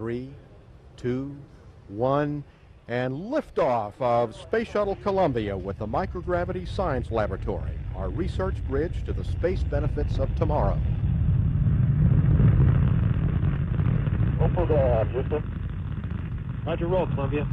3, 2, 1, and liftoff of Space Shuttle Columbia with the Microgravity Science Laboratory, our research bridge to the space benefits of tomorrow. Houston. Roger, roll, Columbia.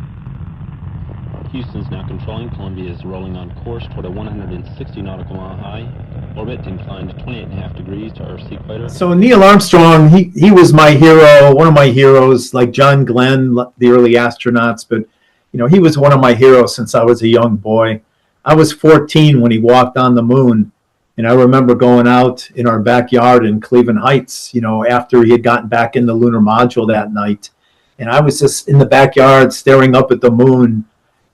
Houston's now controlling. Columbia is rolling on course toward a 160 nautical mile high orbit, inclined 28.5 degrees to Earth's equator. So Neil Armstrong, he was my hero, one of my heroes, like John Glenn, the early astronauts. But he was one of my heroes since I was a young boy. I was 14 when he walked on the moon, and I remember going out in our backyard in Cleveland Heights, after he had gotten back in the lunar module that night, and I was just in the backyard staring up at the moon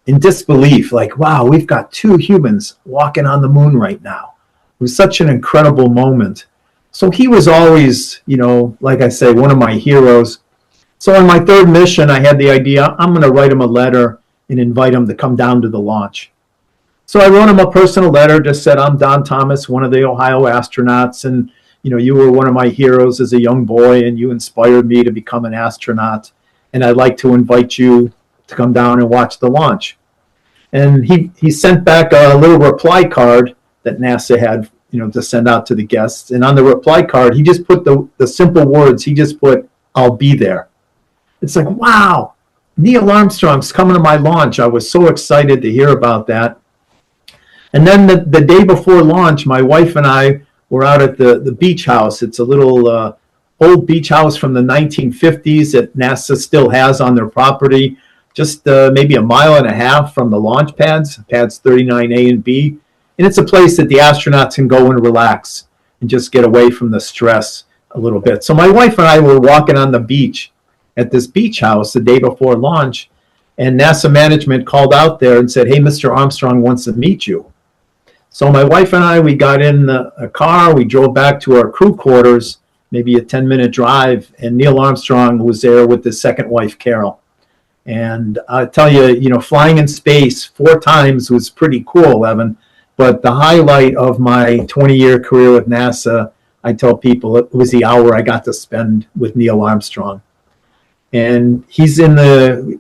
in disbelief, like, wow, we've got two humans walking on the moon right now. It was such an incredible moment. So he was always, like I say, one of my heroes. So on my third mission, I had the idea, I'm going to write him a letter and invite him to come down to the launch. So I wrote him a personal letter, just said, I'm Don Thomas, one of the Ohio astronauts, and you were one of my heroes as a young boy, and you inspired me to become an astronaut, and I'd like to invite you to come down and watch the launch. And he sent back a little reply card that NASA had, to send out to the guests. And on the reply card, he just put the simple words. He just put, I'll be there. It's like, wow, Neil Armstrong's coming to my launch. I was so excited to hear about that. And then the day before launch, my wife and I were out at the beach house. It's a little old beach house from the 1950s that NASA still has on their property, just maybe a mile and a half from the launch pads 39A and B. And it's a place that the astronauts can go and relax and just get away from the stress a little bit. So my wife and I were walking on the beach at this beach house the day before launch, and NASA management called out there and said, hey, Mr. Armstrong wants to meet you. So my wife and I, we got in a car, we drove back to our crew quarters, maybe a 10-minute drive, and Neil Armstrong was there with his second wife, Carol. And I tell you, flying in space 4 times was pretty cool, Evan. But the highlight of my 20-year career with NASA, I tell people, it was the hour I got to spend with Neil Armstrong. And he's in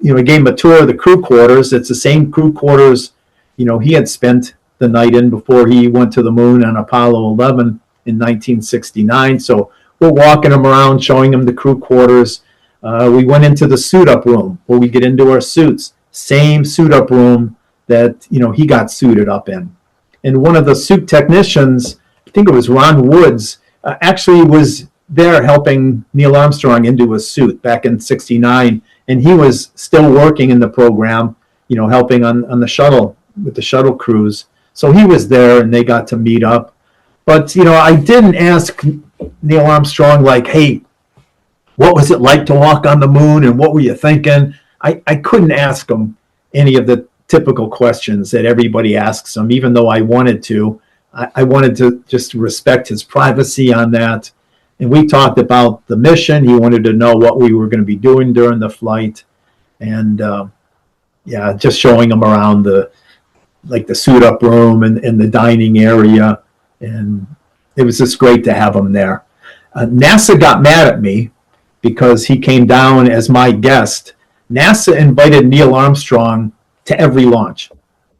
he gave him a tour of the crew quarters. It's the same crew quarters, he had spent the night in before he went to the moon on Apollo 11 in 1969. So we're walking him around, showing him the crew quarters. We went into the suit-up room where we get into our suits. Same suit-up room that, he got suited up in. And one of the suit technicians, I think it was Ron Woods, actually was there helping Neil Armstrong into his suit back in '69. And he was still working in the program, helping on the shuttle, with the shuttle crews. So he was there and they got to meet up. But, I didn't ask Neil Armstrong, like, hey, what was it like to walk on the moon and what were you thinking? I couldn't ask him any of the typical questions that everybody asks him, even though I wanted to. I wanted to just respect his privacy on that. And we talked about the mission. He wanted to know what we were going to be doing during the flight. And just showing him around the suit-up room and the dining area. And it was just great to have him there. NASA got mad at me because he came down as my guest. NASA invited Neil Armstrong to every launch.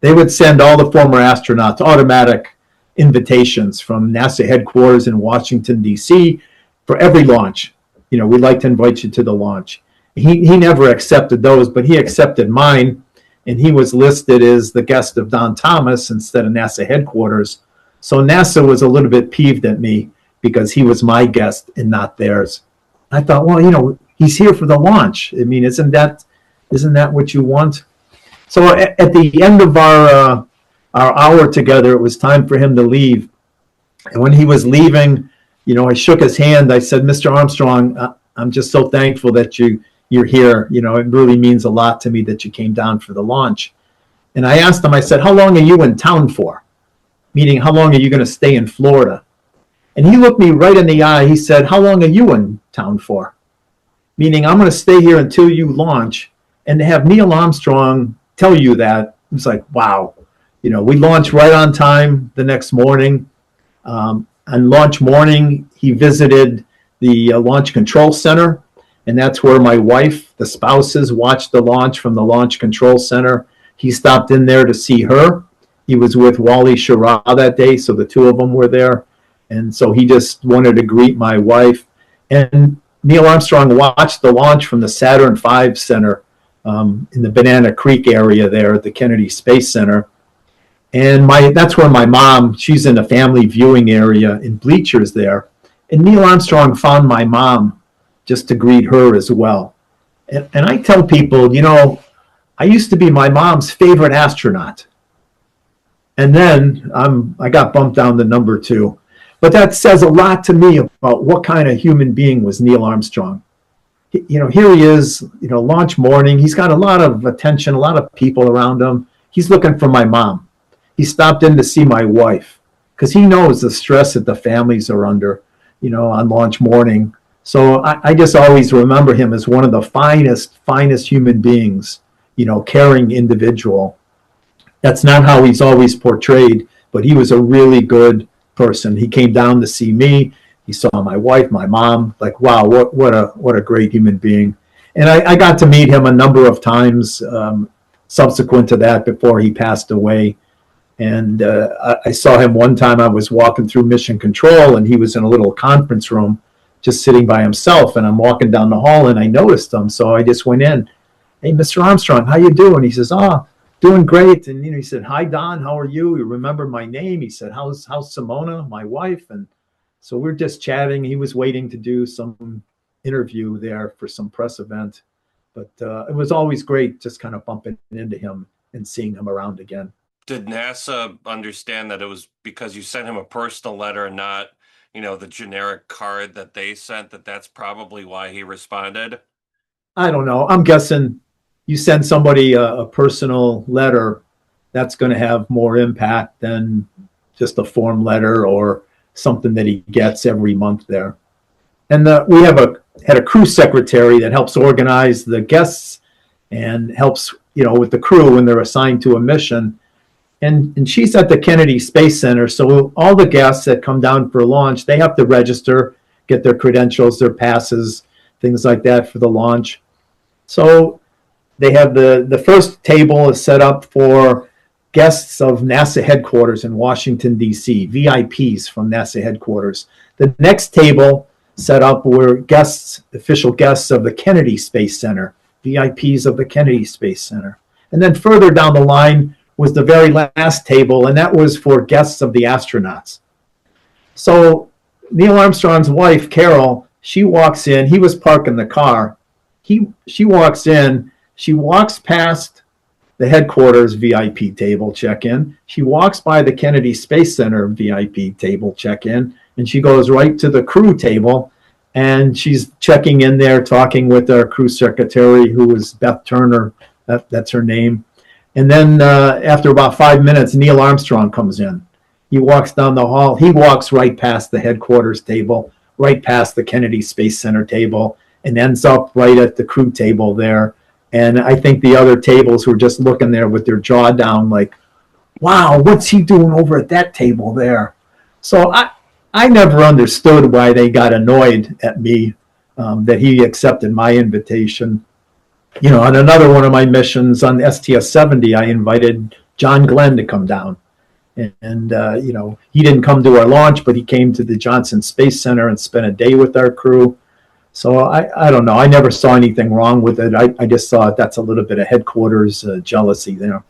They would send all the former astronauts automatic invitations from NASA headquarters in Washington, D.C. for every launch. We'd like to invite you to the launch. He never accepted those, but he accepted mine, and he was listed as the guest of Don Thomas instead of NASA headquarters. So NASA was a little bit peeved at me because he was my guest and not theirs. I thought, well, he's here for the launch. I mean, isn't that what you want? So at the end of our hour together, it was time for him to leave. And when he was leaving, I shook his hand. I said, Mr. Armstrong, I'm just so thankful that you're here. It really means a lot to me that you came down for the launch. And I asked him, I said, how long are you in town for? Meaning, how long are you going to stay in Florida? And he looked me right in the eye. He said, how long are you in town for? Meaning, I'm going to stay here until you launch. And to have Neil Armstrong tell you that, it's like, wow. We launched right on time the next morning. On launch morning, he visited the Launch Control Center, And that's where my wife, the spouses, watched the launch from the Launch Control Center. He stopped in there to see her. He was with Wally Schirra that day, so the two of them were there. And so he just wanted to greet my wife. And Neil Armstrong watched the launch from the Saturn V Center in the Banana Creek area there at the Kennedy Space Center. And that's where my mom, she's in a family viewing area in bleachers there. And Neil Armstrong found my mom just to greet her as well. And I tell people, I used to be my mom's favorite astronaut. And then I got bumped down to number 2. But that says a lot to me about what kind of human being was Neil Armstrong. Here he is, launch morning. He's got a lot of attention, a lot of people around him. He's looking for my mom. He stopped in to see my wife because he knows the stress that the families are under, on launch morning. So I just always remember him as one of the finest human beings, caring individual. That's not how he's always portrayed, but he was a really good person. He came down to see me. He saw my wife, my mom, like, wow, what a great human being. And I got to meet him a number of times subsequent to that before he passed away. And I saw him one time. I was walking through Mission Control, and he was in a little conference room just sitting by himself. And I'm walking down the hall, and I noticed him. So I just went in. Hey, Mr. Armstrong, how you doing? He says, doing great. And he said, hi, Don, how are you? You remember my name? He said, how's Simona, my wife? And so we're just chatting. He was waiting to do some interview there for some press event. But it was always great just kind of bumping into him and seeing him around again. Did NASA understand that it was because you sent him a personal letter, not, the generic card that they sent, that's probably why he responded? I don't know. I'm guessing you send somebody a personal letter, that's going to have more impact than just a form letter or something that he gets every month there. And we had a crew secretary that helps organize the guests and helps, with the crew when they're assigned to a mission. And she's at the Kennedy Space Center. So all the guests that come down for launch, they have to register, get their credentials, their passes, things like that for the launch. So they have the first table is set up for guests of NASA headquarters in Washington, D.C., VIPs from NASA headquarters. The next table set up were official guests of the Kennedy Space Center, VIPs of the Kennedy Space Center. And then further down the line was the very last table, and that was for guests of the astronauts. So Neil Armstrong's wife, Carol, she walks in. He was parking the car. She walks in. She walks past the headquarters VIP table check-in. She walks by the Kennedy Space Center VIP table check-in, and she goes right to the crew table, and she's checking in there, talking with our crew secretary, who was Beth Turner. That's her name. And then after about 5 minutes, Neil Armstrong comes in. He walks down the hall. He walks right past the headquarters table, right past the Kennedy Space Center table, and ends up right at the crew table there. And I think the other tables were just looking there with their jaw down like, wow, what's he doing over at that table there? So I never understood why they got annoyed at me, that he accepted my invitation. On another one of my missions on the STS-70, I invited John Glenn to come down. And he didn't come to our launch, but he came to the Johnson Space Center and spent a day with our crew. So I don't know. I never saw anything wrong with it. I just thought that's a little bit of headquarters jealousy there.